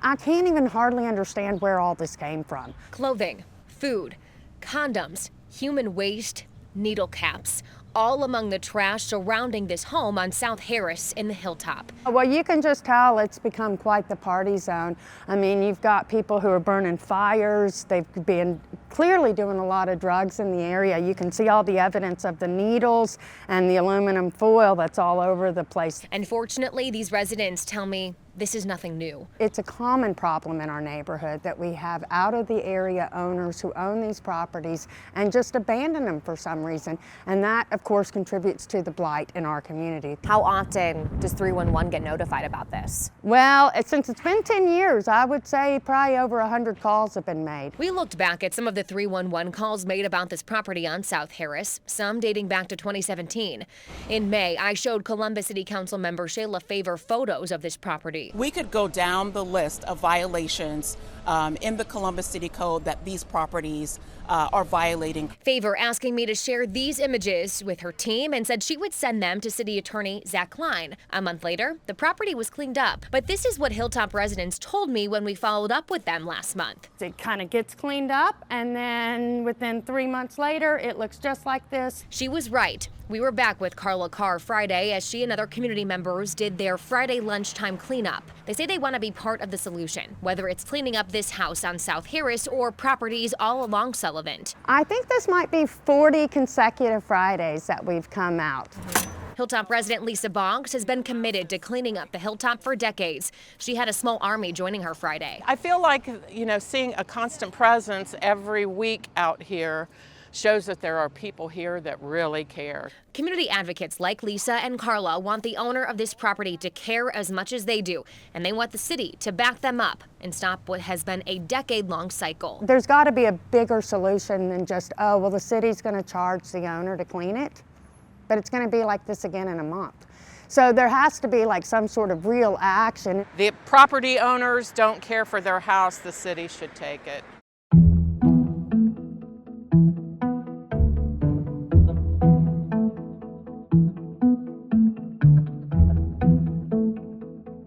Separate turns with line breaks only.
I can't even hardly understand where all this came from.
Clothing, food, condoms, human waste, needle caps, all among the trash surrounding this home on South Harris in the Hilltop.
Well, you can just tell it's become quite the party zone. I mean, you've got people who are burning fires. They've been clearly doing a lot of drugs in the area. You can see all the evidence of the needles and the aluminum foil that's all over the place.
And fortunately, these residents tell me this is nothing new.
It's a common problem in our neighborhood that we have out of the area owners who own these properties and just abandon them for some reason. And that, of course, contributes to the blight in our community.
How often does 311 get notified about this?
Well, since it's been 10 years, I would say probably over 100 calls have been made.
We looked back at some of the 311 calls made about this property on South Harris, some dating back to 2017. In May, I showed Columbus City Council member Shayla Favor photos of this property.
We could go down the list of violations in the Columbus City Code that these properties are violating.
Favor asking me to share these images with her team and said she would send them to City Attorney Zach Klein. A month later, the property was cleaned up. But this is what Hilltop residents told me when we followed up with them last month.
It kind of gets cleaned up, and then within 3 months later, it looks just like this.
She was right. We were back with Carla Carr Friday as she and other community members did their Friday lunchtime cleanup. They say they want to be part of the solution, whether it's cleaning up this house on South Harris or properties all along Sullivan.
I think this might be 40 consecutive Fridays that we've come out.
Hilltop resident Lisa Boggs has been committed to cleaning up the Hilltop for decades. She had a small army joining her Friday.
I feel like, seeing a constant presence every week out here shows that there are people here that really care.
Community advocates like Lisa and Carla want the owner of this property to care as much as they do, and they want the city to back them up and stop what has been a decade-long cycle.
There's got to be a bigger solution than just, oh, well, the city's going to charge the owner to clean it, but it's going to be like this again in a month. So there has to be like some sort of real action.
The property owners don't care for their house, the city should take it.